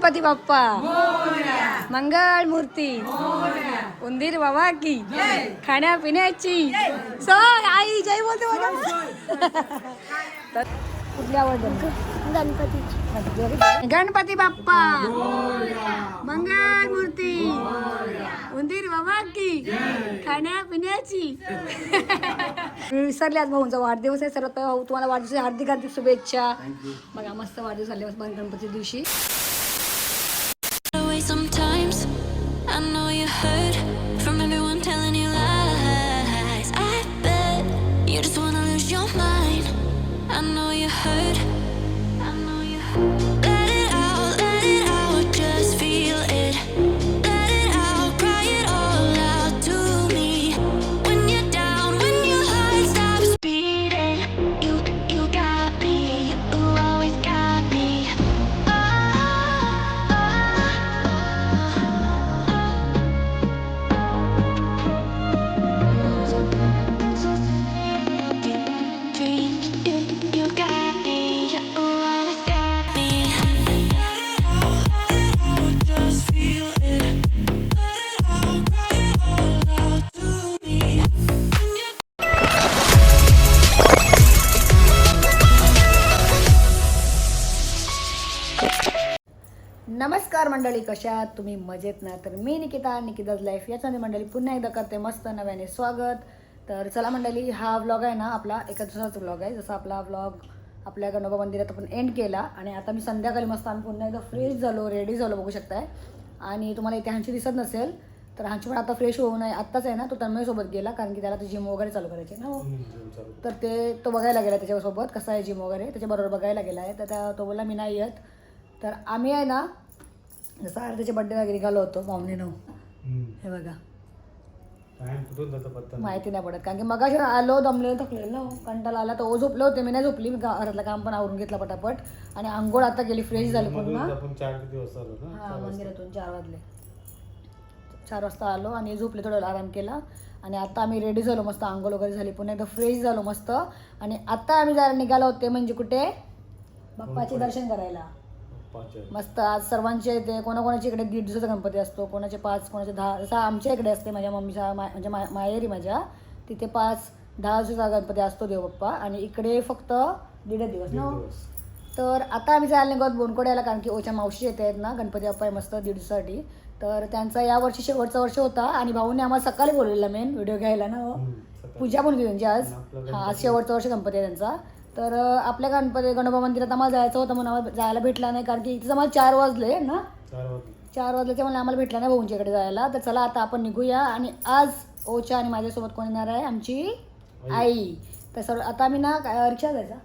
गणपती बाप्पा मंगळ मूर्ती उंदीर बाबा की खाण्यापिण्याची सोय आई जय बोलते बघा. तर कुठली आवडते गणपती बाप्पा मंगळ मूर्ती उंदीर बाबा की खाण्यापिण्याची. विसरले आज भाऊंचा वाढदिवस आहे. सर्वात भाऊ तुम्हाला वाढदिवसाची हार्दिक हार्दिक शुभेच्छा. बघा मस्त वाढदिवस झाले गणपती दिवशी. Sometimes I know you heard from everyone telling you lies. I bet you just wanna lose your mind. I know you heard. I know you heard. Let it out, just feel it. Let it out, cry it all out to me. When you're down, when your heart stops beating, you got me, you always got me. नमस्कार मंडळी, कशा आहात तुम्ही? मजेत ना? तर मी Nikita's life या channel मंडळी पुन्हा एकदा करते मस्त नव्याने स्वागत. तर चला मंडळी, हा व्लॉग आहे ना आपला एका दिवसाचा व्लॉग आहे. जसं आपला व्लॉग आपल्या गणोबा मंदिरात आपण एंड केला आणि आता मी संध्याकाळी मस्त आम्ही पुन्हा एकदा फ्रेश झालो, रेडी झालो बघू शकताय. आणि तुम्हाला इथे हांची दिसत नसेल तर हांची पण आता फ्रेश होऊ नये आत्ताच आहे ना, तो तन्मयसोबत गेला कारण की त्याला तर जिम वगैरे चालू करायची ना हो. तर तो बघायला गेला त्याच्यासोबत कसं आहे जिम वगैरे, त्याच्याबरोबर बघायला गेला आहे. तर तो बोलला मी नाही येत. तर आम्ही आहे ना जसं आरतीच्या बड्डेला निघालो होतो 9:45. हे बघा माहिती नाही पडत कारण की मग आलो दमलेलो थकलेलो ना, कंटाळा आला. तो झोपले होते, मी नाही झोपली. मी घरातलं काम पण आवरून घेतलं पटापट आणि आंघोळ आता गेली, फ्रेश झाली पुन्हा. हां मंदिरातून 4 वाजले. 4 वाजता आलो आणि झोपले, थोडं आराम केला आणि आता आम्ही रेडी झालो मस्त. आंघोळ वगैरे झाली, पुन्हा एकदा फ्रेश झालो मस्त. आणि आता आम्ही जरा निघालो होते म्हणजे कुठे बाप्पाचे दर्शन करायला मस्त. आज सर्वांचे इथे कोणाकोणाच्या इकडे 1.5 दिवसाचा गणपती असतो, कोणाचे 5, कोणाचे 10. जसं आमच्या इकडे असते माझ्या मम्मीच्या म्हणजे माहेरी माझ्या तिथे 5-10 दिवसाचा गणपती असतो देव बाप्पा आणि इकडे फक्त 1.5 दिवस ना. तर आता आम्ही जायला निघत बोनकोड्याला कारण की ओच्या मावशी येत आहेत ना, गणपती बाप्पा आहे मस्त 1.5 दिवसासाठी. तर त्यांचा यावर्षी शेवटचा वर्ष होता आणि भाऊने आम्हाला सकाळी बोलवलेला मेन व्हिडिओ घ्यायला ना. पूजा पण होती त्यांची आज. आज शेवटचा वर्ष गणपती आहे त्यांचा. तर आपल्या गणोबा मंदिरात आम्हाला जायचं होतं म्हणून आम्हाला जायला भेटला नाही कारण की इथं आम्हाला 4 वाजले ना. 4 वाजल्याच्या मला आम्हाला भेटला नाही भाऊंच्या इकडे जायला. तर चला आता आपण निघूया. आणि आज ओच्या आणि माझ्यासोबत कोण येणार आहे? आमची आई. तर सर आता आम्ही ना रिक्षा जायचा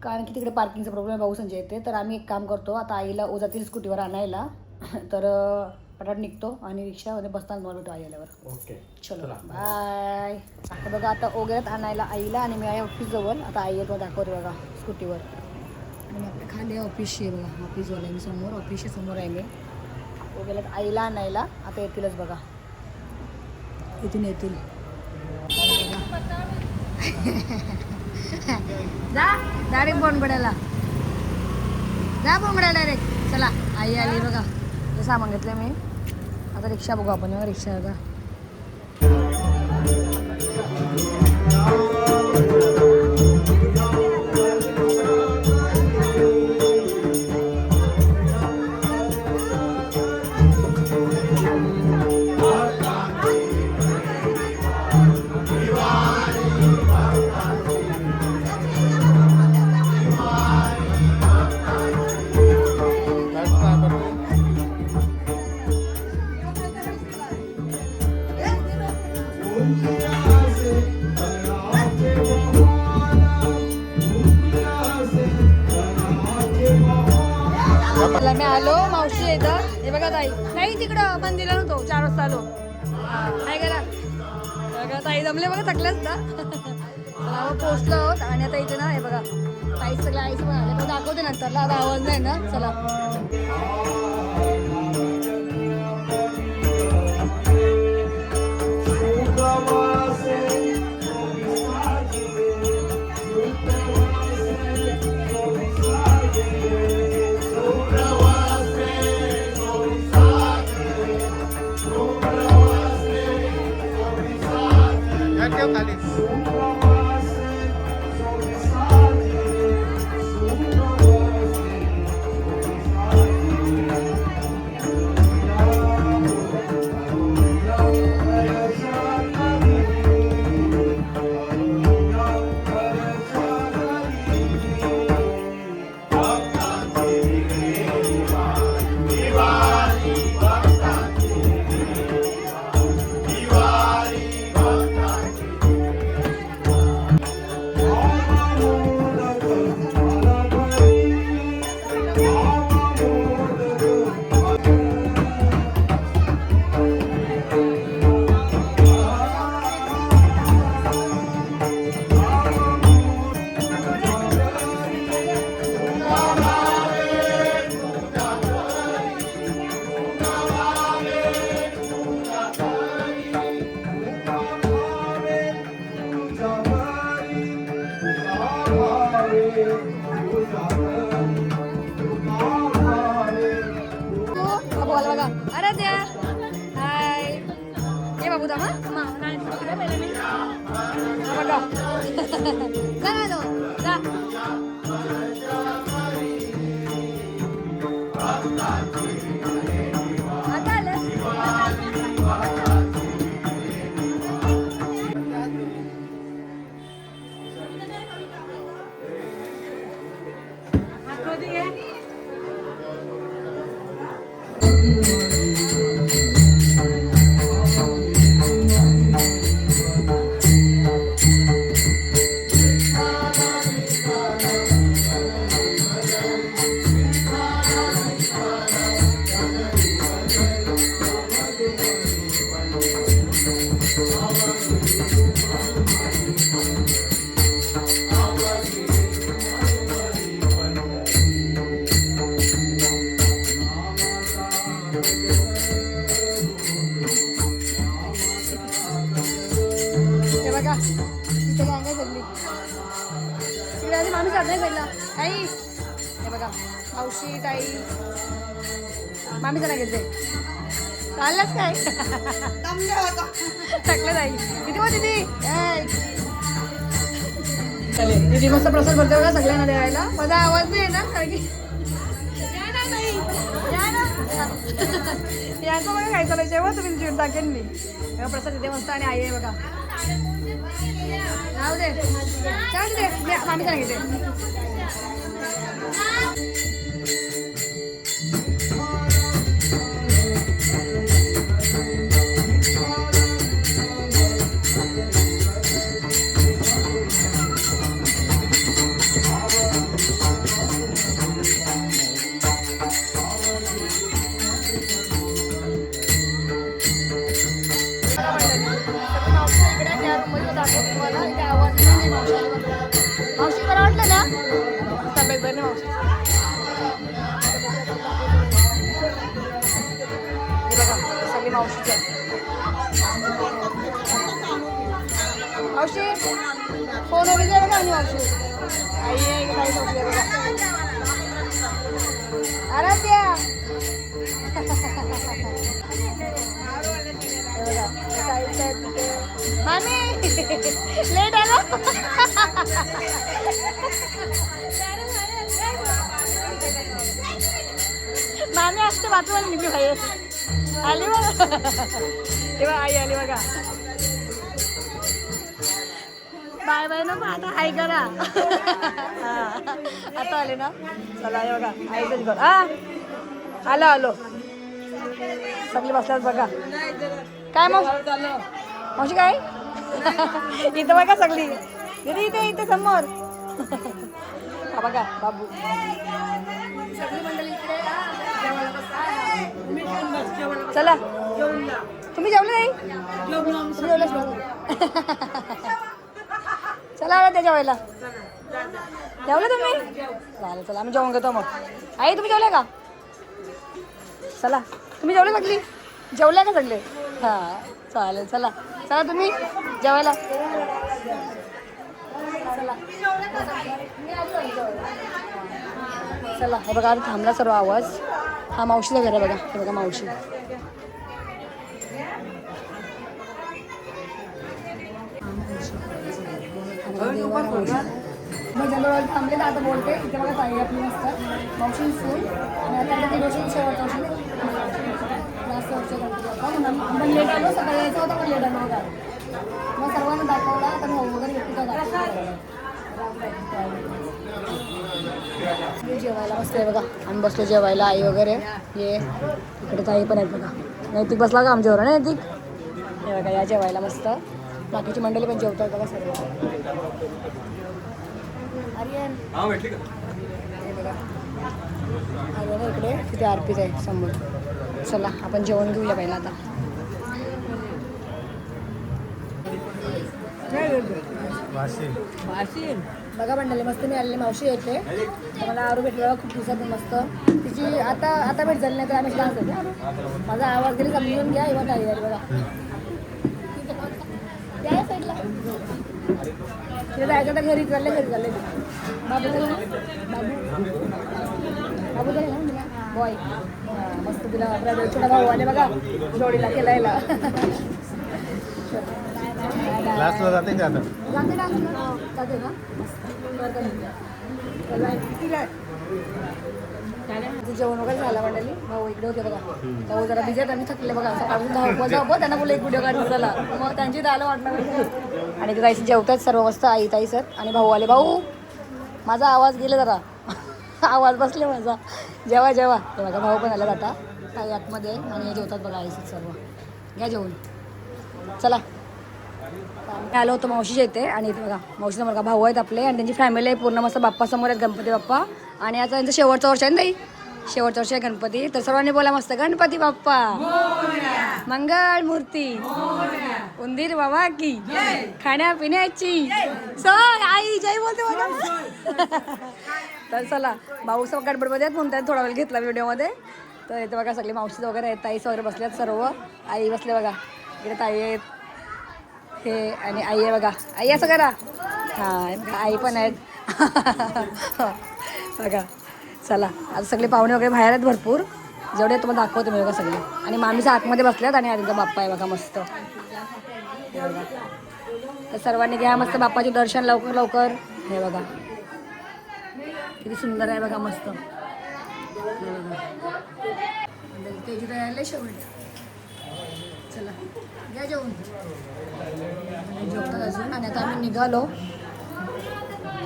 कारण की तिकडे पार्किंगचा प्रॉब्लेम आहे. भाऊ संजय येते. तर आम्ही एक काम करतो, आता आईला ओझातील स्कूटीवर आणायला. तर पटाट निघतो आणि रिक्षामध्ये बसताना मला भेटू आई आल्यावर. ओके चलो बाय. आता बघा आता ओगेत आणायला आईला आणि मी आहे ऑफिसजवळ. आता आई येतो दाखवते बघा स्कूटीवर. आणि आपल्या खाली ऑफिस आहे बघा, ऑफिसवाला आहे मी समोर, ऑफिसच्या समोर आहे मी. ओगेला आईला आणायला आता येतीलच बघा, इथून येतील. जा डायरेक्ट बोनगड्याला जा, बोनगड्या डायरेक्ट. चला आई आली बघा. हे सामान घेतलं मी. आता रिक्षा बघू आपण रिक्षा. आता मी आलो, मावशी येतं. हे बघा ताई नाही तिकडं मंदिरात होतो 4 वाजता आलो. काय करा बघा ताई जमले बघा, थकल्याच ना. पोचलो आहोत आणि आता इथे ना हे बघा ताई सगळं आईचं पण आलं. दाखवते नंतर, आता आवाज नाही ना. चला खाली. बाबू आला बघा. अरे द्या हाय ये बाबू दामा बघा जा ना जा आता आलं. हे बघा इथे काय काय सगळी तिकडे आधी माणूस जात नाही पहिला आई. हे बघा मावशी ताई मामीचं नाही घेतलंय. चाललंच काय टाकलं ताई किती मग दिदी दिदी मस्त प्रसाद भरते बघा सगळ्यांना द्यायला. माझा आवाज नाही येणार कारण की यांचं बघा काय चालायचं जेव्हा तुम्ही जीवन टाकेन मी तेव्हा प्रसाद देते मस्त. आणि आई आहे बघा राहू दे जाऊ दे मामी सांगितले. मावशी बरं वाटलं ना तब्येत बरं मावशी. बघा सगळी मावशीच आहे. मावशी फोन वगैरे आहे बघा आणि मावशी आई आहे काही मावशी बघा. अरे त्या मामी लेट आलो. मामी असते बाजूला निघली बाहेर आली बघा. तेव्हा आई आली बघा. बाय बाय ना मग आता हाय करा. आता आले ना चला हे बघा आईच घर. आलो आलो सगळी बसल्यात बघा. काय मावशी काय इथं बघा सगळी दीदी इथे इथे समोर. हा बघा बाबू सगळी मंडळी इकडे. चला तुम्ही जेवले नाही जेवलंच चला आला त्या जेवायला. जेवलं तुम्ही चालेल चला आम्ही जेवण घेतो मग. आई तुम्ही जेवले का? चला तुम्ही जेवले सगळी जेवल्या का सगळे? हां चालेल चला चला तुम्ही जेवायला चला. चला हे बघा थांबला सर्व आवाज. हा मावशीचा घर आहे बघा. हे बघा मावशी भजनजवळ थांबले तर आता बोलते इथे बघा ताई आपली नसतात मावशी सून आणि आता ती गोष्टी शेवटच्या वर्षी जास्त वर्ष आपण लेट आलो सकाळी यायचं होतं पण लेट आलो बघा मग सर्वांना दाखवला तर भाऊ वगैरे जेवायला मस्त आहे बघा आम्ही बसलो जेवायला आई वगैरे ये इकडे ताई पण आहेत बघा नैतिक बसला का आमच्यावर ना नैतिक हे बघा या जेवायला मस्त बाकीची मंडळी पण जेवतात बघा सर्व आर्यन हे बघा आर्यन इकडे तिथे आरपीच आहे समोर चला आपण जेवण घेऊया पहिला आता बघा मंडळी मस्त मी आलेली मावशी येते तर मला आरू भेटलेला खूप दिवसात मस्त तिची आता भेट झाली नाही तर आम्ही डान्स होतो माझा आवाज तरी समजून घ्या एवढा आई बघा त्या साईडला तिथे जायचं तर घरी चालले बाबू बाबू तरी ना बॉय मस्त तिला छोटा भाऊ आले बघा जोडीला केलायला क्लासला जाते का आता जाते ना जेवण वगैरे झालं मंडळी भाऊ इकडे होते बघा भाऊ जरा बिझी आणि थकले बघा सकाळपासून धावपळ त्यांना बोलले एक व्हिडिओ काढून झाला मग त्यांची आलं वाटलं आणि जायचं जेवतात सर्व वाजता आई ताई सर आणि भाऊ आले भाऊ माझा आवाज गेले जरा आवाज बसले माझा जेव्हा ते माझा भाऊ पण आला आता ताई आतमध्ये आणि हे जेवतात बघा आई सर्व घ्या जेवण चला आलो होतो मावशीच्या इथे आणि इथे बघा मावशीचा मुलगा भाऊ आहेत आपले आणि त्यांची फॅमिली आहे पूर्ण मस्त बाप्पासमोर आहेत गणपती बाप्पा आणि आता त्यांचं शेवटचं वर्ष आहे ना ताई शेवटचं वर्ष आहे गणपती तर सर्वांनी बोला मस्त गणपती बाप्पा मंगळ मूर्ती उंदीर बाबा की खाण्यापिण्याची सर आई जय बोलते बघा तर चला भाऊ सब गडबडमध्ये आहेत म्हणून त्यांनी थोडा वेळ घेतला व्हिडिओमध्ये तर इथे बघा सगळे मावशीच वगैरे आहेत ताईस वगैरे बसल्यात सर्व आई बसले बघा इकडे ताई आहेत हे आणि आई आहे बघा आई असं करा हां आई पण आहेत बघा चला आता सगळे पाहुणे वगैरे बाहेर आहेत भरपूर जेवढे तुम्हाला दाखवते मी बघा सगळे आणि मामीच्या आतमध्ये बसल्यात आणि आधीचा बाप्पा आहे बघा मस्त हे बघा तर सर्वांनी घ्या मस्त बाप्पाचे दर्शन लवकर हे बघा किती सुंदर आहे बघा मस्त त्याची तयारी शेवट चला घ्या जेवून झोपतात अजून आणि आता आम्ही निघालो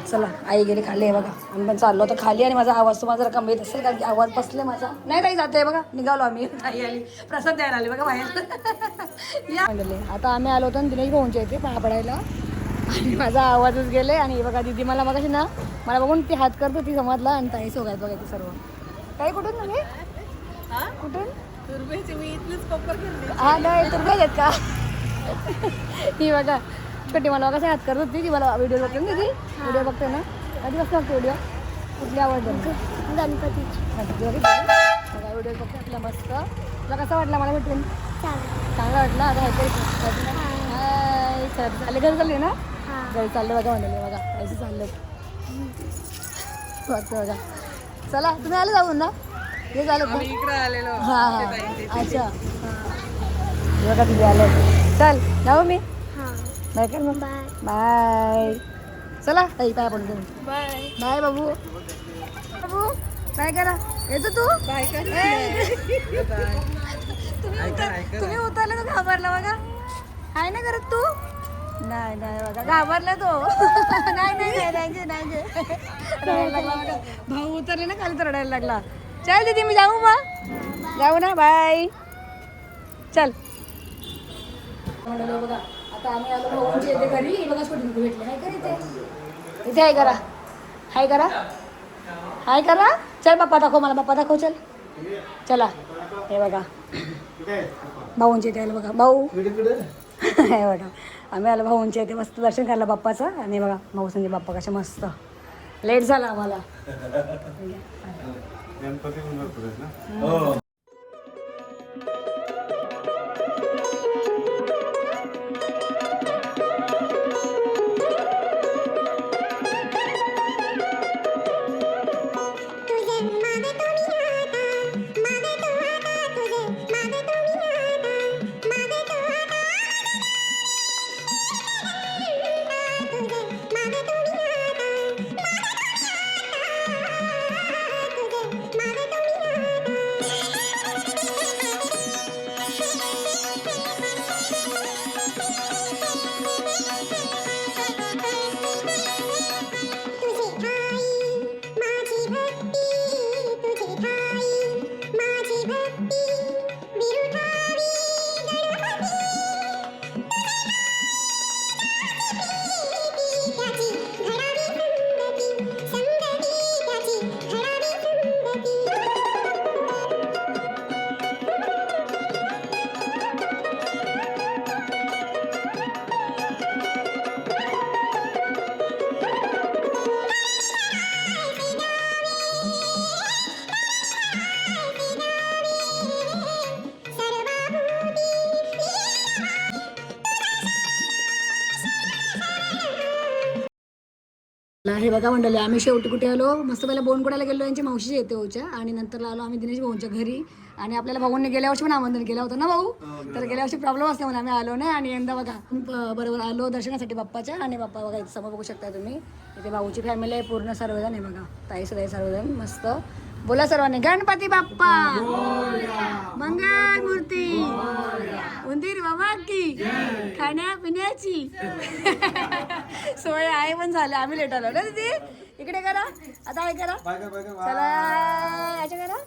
चला आई गेली खाली आहे बघा आम्ही पण चाललो तर खाली आणि माझा आवाज तुम्हाला जरा कमी येत असेल कारण की आवाज बसले माझा नाही काही जाते बघा निघालो आम्ही आई आली प्रसाद द्यायला आले बघा बाहेर या आता आम्ही आलो होतो आणि तिने पोहोचले येते पाया पडायला आणि माझा आवाजच गेले आणि बघा दिदी मला मगाशी ना मला बघून ती हात करतो ती समजला आणि ताई सोगायत बघा ते सर्व ताई कुठून तुम्ही कुठून हा नाही तुर्भेच आहेत का ही बघा छोटी मला कसं हात करत होती ती मला व्हिडिओ बघते ना दिदी व्हिडिओ बघते ना कधी बघतो व्हिडिओ कुठली आवडते गणपती बघा व्हिडिओ बघते आपला मस्त तुला कसा वाटला मला भेटून चांगला वाटला आता हाय चालले घरी चालले ना घरी चालले बघा म्हणाले बघा पैसे चालले बघा चला तुम्ही आले जाऊन ना हे झालं हां हां अच्छा बघा तिथे आलं चल जाऊ मी बाय कर मग बाय चला ताई पाय पडतो बाय बाय बाबू बाबू काय करा येतो तू तुम्ही उतरले तो घाबरला बघा आहे ना करत तू नाही बघा घाबरला तो नाही रडायला लागला बघा भाऊ उतरले ना खाली तर रडायला लागला चल दीदी मी जाऊ मग जाऊ ना बाय चल बघा आता आम्ही आलो भाऊंची येते घरी बघा छोटी मुली भेटले नाही करी इथे हाय करा हाय करा चल बाप्पा दाखव मला बाप्पा दाखव चल चला हे बघा भाऊंची येते आलं बघा भाऊ हे बघा आम्ही आलो भाऊंची येते मस्त दर्शन करायला बाप्पाचं आणि बघा भाऊ संजय बाप्पा कशा मस्त लेट झाला आम्हाला हे बघा मंडळी, आम्ही शेवटी कुठे आलो, मस्त पहिला बोनकोड्याला गेलो, यांची मावशी येते होच्या, आणि नंतर आलो आम्ही दिनेश भाऊंच्या घरी. आणि आपल्याला भाऊंनी गेल्या वर्षी पण आमंत्रण केलं होतं ना भाऊ, तर गेल्या वर्षी प्रॉब्लेम असल्या म्हणून आम्ही आलो नाही. आणि यंदा बघा बरोबर आलो दर्शनासाठी बाप्पाच्या. आणि बाप्पा बघा इथे समोर बघू शकता तुम्ही, इथे भाऊची फॅमिली आहे पूर्ण, सर्वजण आहे बघा, ताई सुद्धा सर्वजण. मस्त बोला सर्वांनी, गणपती बाप्पा मंगल मूर्ती, उंदीर बाबा की खाण्यापिण्याची सोय आहे. पण झालं, आम्ही लेट आलो ना दीदी. इकडे करा आता, काय करा, चला याच्या करा.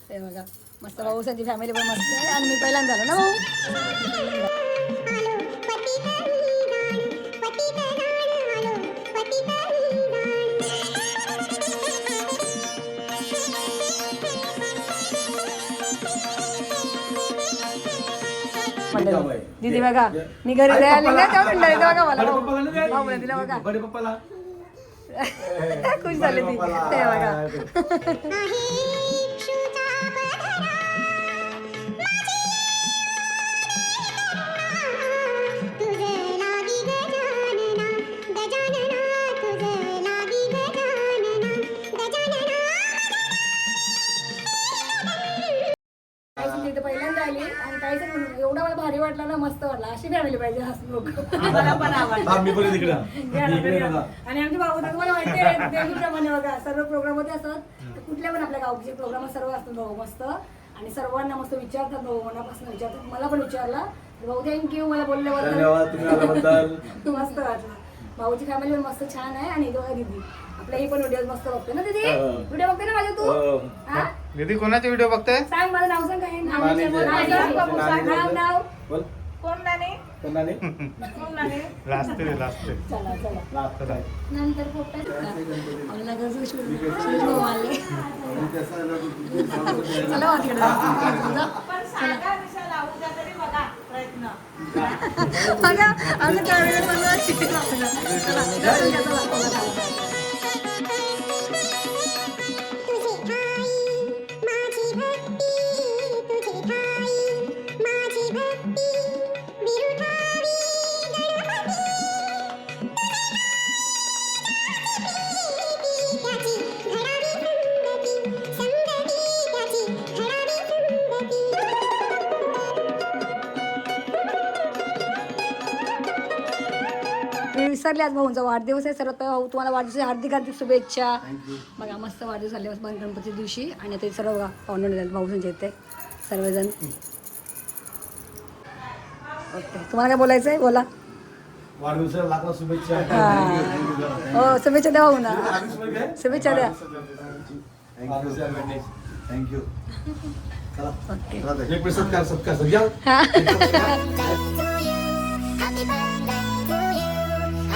ते बघा मस्त भाऊ त्यांची फॅमिली पण मस्त आहे. आणि मी पहिल्यांदा आलो ना भाऊ. दीदी बघा, मी घरी आले ना तेव्हा थंड बघा मला भाऊ दिला बघा, खुश झाली ती. ते बघा पहिल्यांदा आली. आणि काहीच एवढा मला भारी वाटला ना, मस्त वाटला. अशी फॅमिली पाहिजे हसमुख. आणि आमचे भाऊ तुम्हाला माहिती आहे देवीप्रमाणे बघा, सर्व प्रोग्राम मध्ये असतात, कुठल्या पण आपल्या गावचे प्रोग्राम सर्व असतात भाऊ मस्त. आणि सर्वांना मस्त विचारतात भाऊ, मनापासून विचारतात. मला पण विचारला भाऊ, थँक्यू मला बोलल्याबद्दल. मस्त वाटलं. भाऊची फॅमिली पण मस्त छान आहे. आणि दीदी आपल्याही पण व्हिडिओ मस्त बघते ना दीदी, व्हिडिओ बघते ना माझ्या तू. दीदी कोणाचे व्हिडिओ बघते? सांग माझं नाव सांग, काय नाव नाव कोण नाणे चला चला नंतर फोटो आम्हाला कसं शूट आले. चला बघा आम्ही विसरले. आज भाऊंचा वाढदिवस आहे. सर्वात पहिला भाऊ तुम्हाला वाढदिवसाची हार्दिक हार्दिक शुभेच्छा. बघा मस्त वाढदिवस झाले गणपती दिवशी. आणि ते सर्व बघा पाहुणे झाले भाऊंच्या इथे सर्वजण. ओके, तुम्हाला काय बोलायचं आहे बोला. वाढदिवसाला लाखो शुभेच्छा. हो शुभेच्छा द्या भाऊंना, शुभेच्छा द्या. थँक्यू. ओके सत्कार घ्या.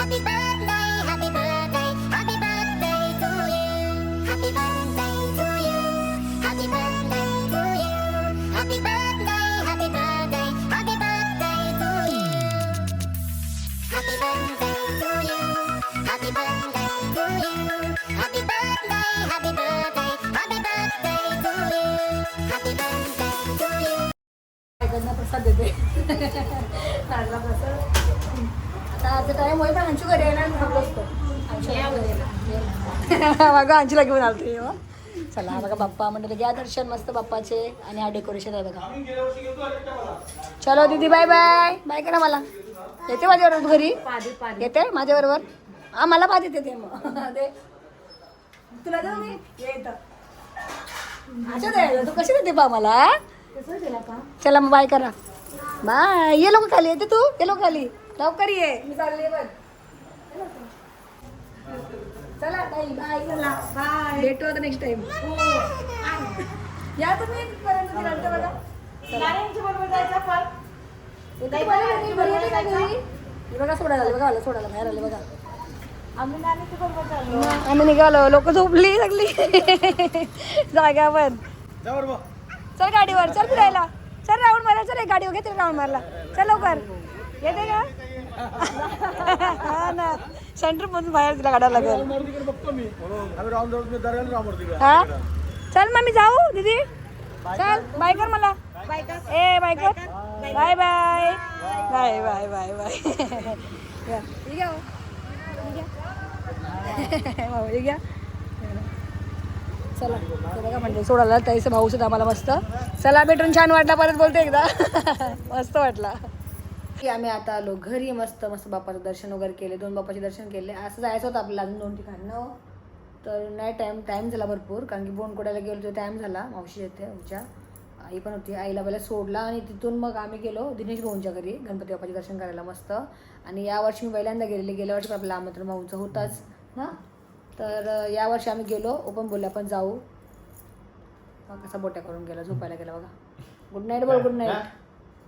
Happy birthday, happy birthday, happy birthday to you. Happy birthday to you. Happy birthday to you. Happy birthday, happy birthday, happy birthday to you. Happy birthday to you. Happy birthday to you. Happy birthday, happy birthday, happy birthday to you. Happy birthday to you. प्रसाद देते. प्रसाद आता time होईल, पण अंशू घरी येणार थांबलो असतो. बघा अंशूला घेऊन आलते. चला बघा बाप्पा म्हणजे घ्या दर्शन मस्त बाप्पाचे. आणि हा डेकोरेशन आहे बघा. चलो दीदी बाय बाय बाय करा. मला येते माझ्याबरोबर घरी, येते माझ्याबरोबर. हा मला पाहते ते मग ते तुला जाऊ मी येत अच्छा दे. तू कशी देते पा मला. चला मग बाय करा. बाय. ये लोक खाली येते, तू ये लोक खाली लवकर ये, मी चालले बघ. चला बाय बाय. चला बाय, भेटू आता नेक्स्ट टाइम. या तुम्ही पर्यंत बघा. बघा सोडायला आले, बघा आलं सोडायला बाहेर आले बघा. आम्ही निघालो, लोक झोपली सगळी जाग्यावर. चल गाडीवर चल फिरायला. चल राऊंड मारा. चल गाडीवर घेते राऊंड मारला. चल लवकर येते का. हा ना सेंटर मधून बाहेर तिला काढायला लागेल. हा चल मग मी जाऊ दीदी. चल बाय कर मला. ए बाय कर. Bye bye bye bye bye bye. ठीक आहे. माऊली घ्या. चला ते बघा म्हणजे सोडायला त्याचं भाऊ सुद्धा आम्हाला मस्त. चला भेटून छान वाटला, परत बोलते एकदा. मस्त वाटला. आम्ही आता आलो घरी. मस्त मस्त बाप्पाचं दर्शन वगैरे केले, 2 बाप्पाचे दर्शन केले. असं जायचं होतं आपल्याला अजून 2 ठिकाणं, तर नाही टाईम झाला भरपूर, कारण की बोनकोड्याला गेलो तर टाईम झाला. मावशी येते आमच्या, आई पण होती. आईला पहिला सोडला आणि तिथून मग आम्ही गेलो दिनेश भाऊंच्या घरी गणपती बाप्पाचे दर्शन करायला मस्त. आणि यावर्षी मी पहिल्यांदा गेलेले, गेल्या वर्षी आपल्याला आमंत्रण भाऊंचं होताच ना, तर यावर्षी आम्ही गेलो. ओपन बोलले आपण जाऊ. कसा बोट्या करून गेला, झोपायला गेला बघा. गुड नाईट बोल. Good night.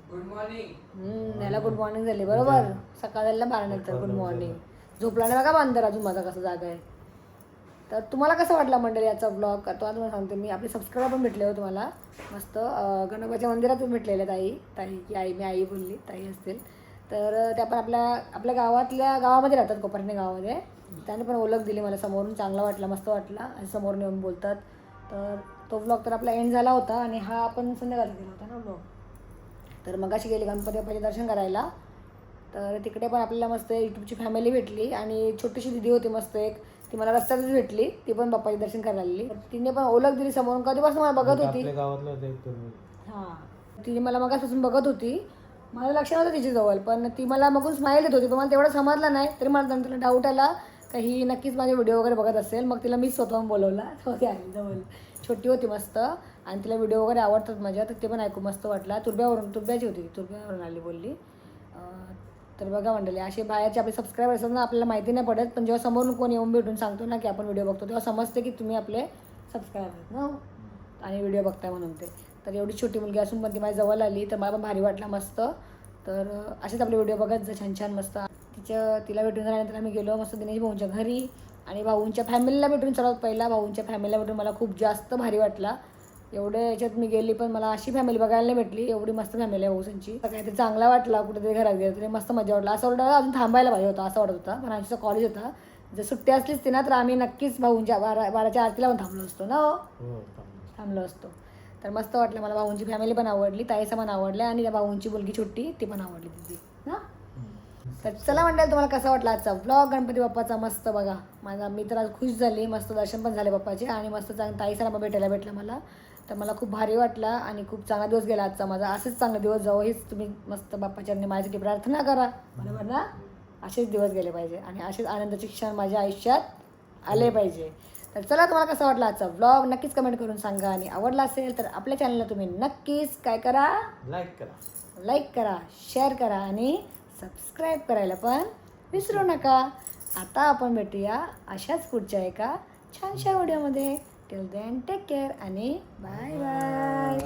Good morning. याला गुड मॉर्निंग झाली बरोबर. सकाळ झाला 12 नंतर गुड मॉर्निंग. झोपला नाही बघा बांधर अजून माझा कसा जागा आहे. तर तुम्हाला कसं वाटला मंडळी याचा ब्लॉग? तो आज तुम्हाला सांगते मी. आपले सबस्क्रायबर पण भेटले हो तुम्हाला मस्त. गणपतीच्या मंदिरातून भेटलेले ताई की आई, मी आई बोलली, ताई असतील. तर त्या पण आपल्या गावामध्ये राहतात, कोपरणे गावामध्ये. त्याने पण ओळख दिली मला समोरून. चांगला वाटला, मस्त वाटला. आणि समोरून येऊन बोलतात. तर तो ब्लॉग तर आपला एंड झाला होता. आणि हा आपण संध्याकाळचा केला होता ना ब्लॉग. तर मग अशी गेली गणपती बाप्पाचे दर्शन करायला. तर तिकडे पण आपल्याला मस्त यूट्यूबची फॅमिली भेटली. आणि छोटीशी दिदी होती मस्त एक, ती मला रस्त्यातच भेटली. ती पण बाप्पाचे दर्शन करायला आली. तिने पण ओळख दिली समोरून. कधीपासून मला बघत होती. हां, तिने मला मगापासून बघत होती. मला लक्ष नव्हतं तिच्या जवळ, पण ती मला मगून स्माईल देत होती. पण मला तेवढं समजलं नाही. तरी मला नंतर डाऊट आला का ही नक्कीच माझे व्हिडिओ वगैरे बघत असेल. मग तिला मीच स्वतःहून बोलवला. ती आली जवळ. छोटी होती मस्त, आणि तिला व्हिडिओ वगैरे आवडतात माझ्या, तर ते पण ऐकू मस्त वाटला. तुर्ब्याची होती, तुर्ब्यावरून आली बोलली. तर बघा मंडळी, असे बाहेरचे आपले सबस्क्रायबर असतात ना, आपल्याला माहिती नाही पडत, पण जेव्हा समोरून कोण येऊन भेटून सांगतो ना की आपण व्हिडिओ बघतो, तेव्हा समजते की तुम्ही आपले सबस्क्रायबर आहेत ना आणि व्हिडिओ बघताय म्हणून ते. तर एवढी छोटी मुलगी असून पण ती माझ्या जवळ आली, तर मला पण भारी वाटला मस्त. तर असेच आपले व्हिडिओ बघत जा छान छान मस्त. तिला भेटून झाल्यानंतर आम्ही गेलो मस्त दिनेश भाऊंच्या घरी. आणि भाऊंच्या फॅमिलीला भेटून, सर्वात पहिला भाऊंच्या फॅमिलीला भेटून मला खूप जास्त भारी वाटला. एवढं याच्यात मी गेली पण मला अशी फॅमिली बघायला नाही भेटली. एवढी मस्त फॅमिली आहे भाऊसांची. काहीतरी चांगला वाटला, कुठेतरी घरात गेलं तरी मस्त मजा वाटला. असं वाटलं अजून थांबायला पाहिजे होतं, असं वाटत होता. पण आमचं कॉलेज होता, जर सुट्टी असलीच ती ना तर आम्ही नक्कीच भाऊंच्या 12च्या आरतीला पण थांबलो असतो ना. थांबलो असतो. तर मस्त वाटलं मला. भाऊंची फॅमिली पण आवडली, ताईचा पण आवडल्या, आणि त्या भाऊंची मुलगी छोटी ती पण आवडली तिची ना. तर चला म्हणलं, तुम्हाला कसा वाटला आजचा ब्लॉग गणपती बाप्पाचा? मस्त बघा, माझा मी तर आज खुश झाली. मस्त दर्शन पण झाले बाप्पाचे, आणि मस्त ताईचा पण भेटायला भेटला मला. तर मला खूप भारी वाटला आणि खूप चांगला दिवस गेला आजचा माझा. असेच चांगले दिवस जावं हीच तुम्ही मस्त बाप्पाच्यांनी माझ्यासाठी प्रार्थना करा, बरोबर ना. असेच दिवस गेले पाहिजे आणि असेच आनंदाचे क्षण माझ्या आयुष्यात आले पाहिजे. तर चला, तुम्हाला कसा वाटला आजचा ब्लॉग नक्कीच कमेंट करून सांगा. आणि आवडला असेल तर आपल्या चॅनलला तुम्ही नक्कीच काय करा, लाईक करा, शेअर करा आणि सबस्क्राईब करायला पण विसरू नका. आता आपण भेटूया अशाच पुढच्या एका छानशा व्हिडिओमध्ये. टिल देन टेक केअर आणि बाय बाय.